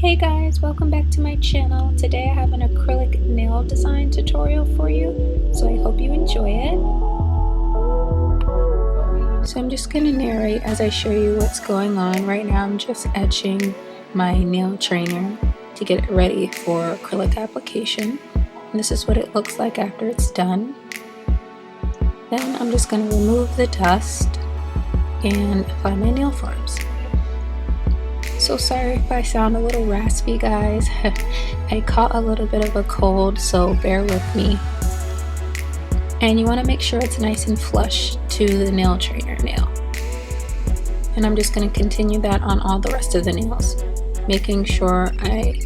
Hey guys, welcome back to my channel. Today I have an acrylic nail design tutorial for you, so I hope you enjoy it. So I'm just going to narrate as I show you what's going on. Right now I'm just etching my nail trainer to get it ready for acrylic application. And this is what it looks like after it's done. Then I'm just going to remove the dust and apply my nail forms. So sorry if I sound a little raspy, guys. I caught a little bit of a cold, so bear with me. And you want to make sure it's nice and flush to the nail trainer nail. And I'm just going to continue that on all the rest of the nails, making sure I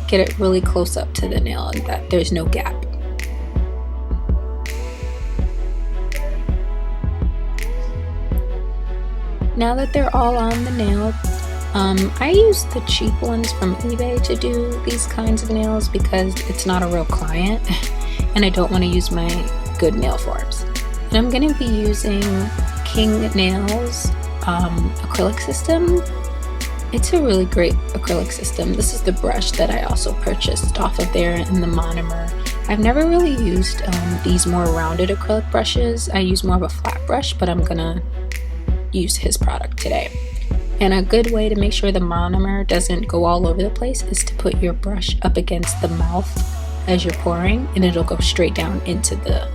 get it really close up to the nail and that there's no gap. Now that they're all on the nail, I use the cheap ones from eBay to do these kinds of nails because it's not a real client and I don't want to use my good nail forms. And I'm going to be using King Nails acrylic system. It's a really great acrylic system. This is the brush that I also purchased off of there in the monomer. I've never really used these more rounded acrylic brushes. I use more of a flat brush, but I'm gonna use his product today. And a good way to make sure the monomer doesn't go all over the place is to put your brush up against the mouth as you're pouring, and it'll go straight down into the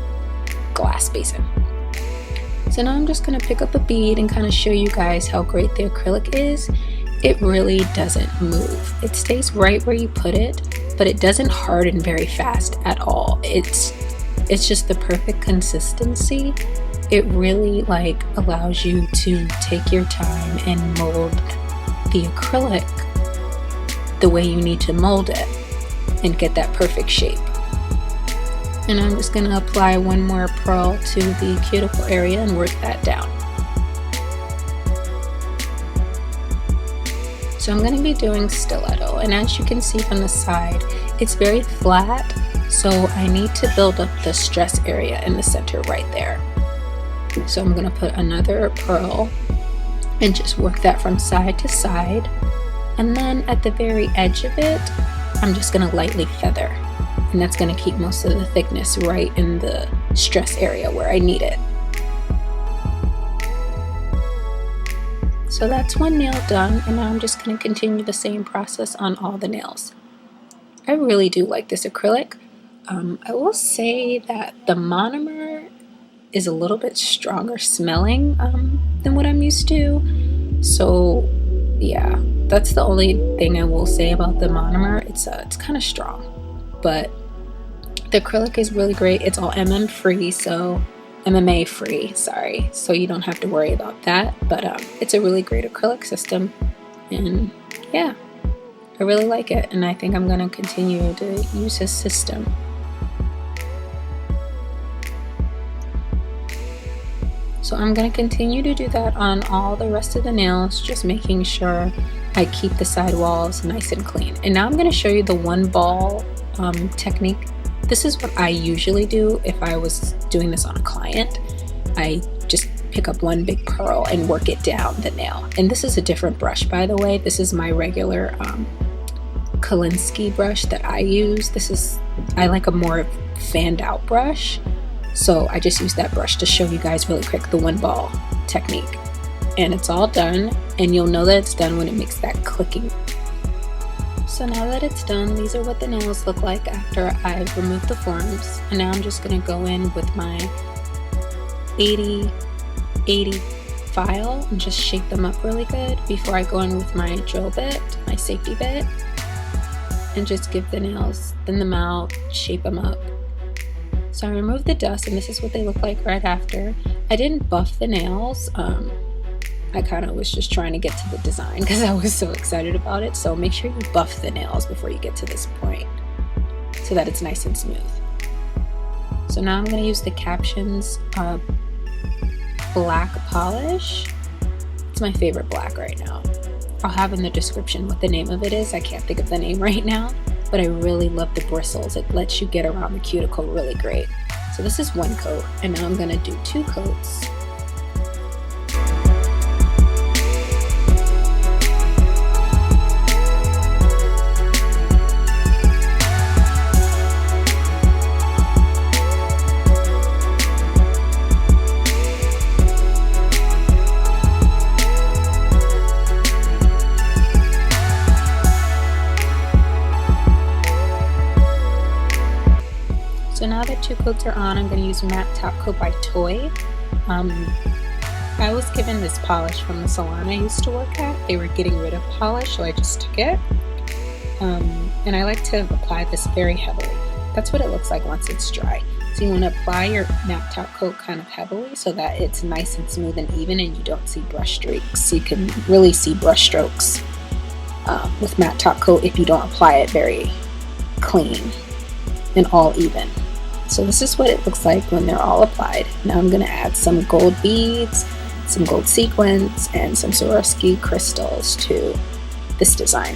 glass basin. So now I'm just going to pick up a bead and kind of show you guys how great the acrylic is. It really doesn't move. It stays right where you put it, but it doesn't harden very fast at all. It's just the perfect consistency. It really allows you to take your time and mold the acrylic the way you need to mold it and get that perfect shape. And I'm just going to apply one more purl to the cuticle area and work that down. So I'm going to be doing stiletto, and as you can see from the side, it's very flat, so I need to build up the stress area in the center right there. So I'm going to put another purl and just work that from side to side, and then at the very edge of it I'm just going to lightly feather, and that's going to keep most of the thickness right in the stress area where I need it. So that's one nail done, and now I'm just going to continue the same process on all the nails. I really do like this acrylic. I will say that the monomer is a little bit stronger smelling than what I'm used to. So yeah, that's the only thing I will say about the monomer. It's kind of strong, but the acrylic is really great. It's all MMA free, sorry, so you don't have to worry about that. But it's a really great acrylic system, and yeah, I really like it, and I think I'm going to continue to use his system. So I'm going to continue to do that on all the rest of the nails, just making sure I keep the side walls nice and clean. And now I'm going to show you the one ball technique. This is what I usually do if I was doing this on a client. I just pick up one big purl and work it down the nail. And this is a different brush, by the way. This is my regular Kolinsky brush that I use. I like a more fanned out brush. So I just use that brush to show you guys really quick the one ball technique. And it's all done, and you'll know that it's done when it makes that clicking. So now that it's done, these are what the nails look like after I've removed the forms. And now I'm just going to go in with my 80 file and just shape them up really good before I go in with my drill bit, my safety bit, and just give the nails in the mouth, shape them up. So I removed the dust, and this is what they look like right after. I didn't buff the nails. I kind of was just trying to get to the design because I was so excited about it. So make sure you buff the nails before you get to this point so that it's nice and smooth. So now I'm going to use the Captions black polish. It's my favorite black right now. I'll have in the description what the name of it is. I can't think of the name right now, but I really love the bristles. It lets you get around the cuticle really great. So this is one coat, and now I'm going to do 2 coats. 2 coats are on, I'm going to use Matte Top Coat by Toy. I was given this polish from the salon I used to work at. They were getting rid of polish, so I just took it. And I like to apply this very heavily. That's what it looks like once it's dry. So you want to apply your matte top coat kind of heavily so that it's nice and smooth and even and you don't see brush streaks. You can really see brush strokes with matte top coat if you don't apply it very clean and all even. So this is what it looks like when they're all applied. Now I'm going to add some gold beads, some gold sequins, and some Swarovski crystals to this design.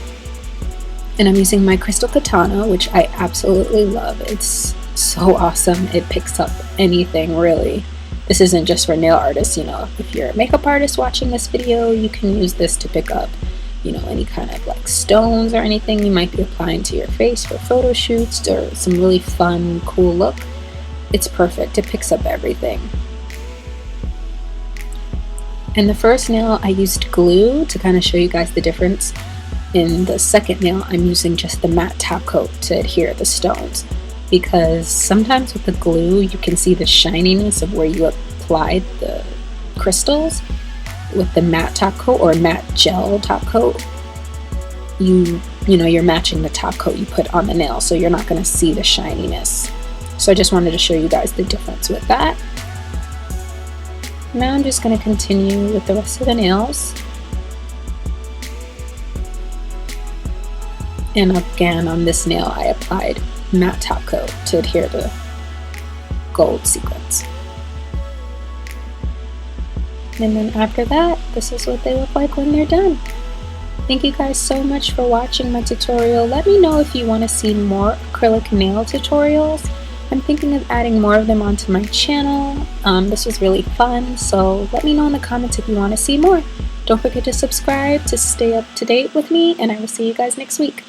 And I'm using my crystal katana, which I absolutely love. It's so awesome. It picks up anything, really. This isn't just for nail artists, you know. If you're a makeup artist watching this video, you can use this to pick up, you know, any kind of like stones or anything you might be applying to your face for photo shoots or some really fun, cool look. It's perfect. It picks up everything. In the first nail, I used glue to kind of show you guys the difference. In the second nail, I'm using just the matte top coat to adhere the stones, because sometimes with the glue you can see the shininess of where you applied the crystals. With the matte top coat or matte gel top coat, you know you're matching the top coat you put on the nail, so you're not going to see the shininess. So I just wanted to show you guys the difference with that. Now I'm just going to continue with the rest of the nails. And again, on this nail, I applied matte top coat to adhere the gold sequins. And then after that, this is what they look like when they're done. Thank you guys so much for watching my tutorial. Let me know if you want to see more acrylic nail tutorials. I'm thinking of adding more of them onto my channel. This was really fun, so let me know in the comments if you want to see more. Don't forget to subscribe to stay up to date with me, and I will see you guys next week.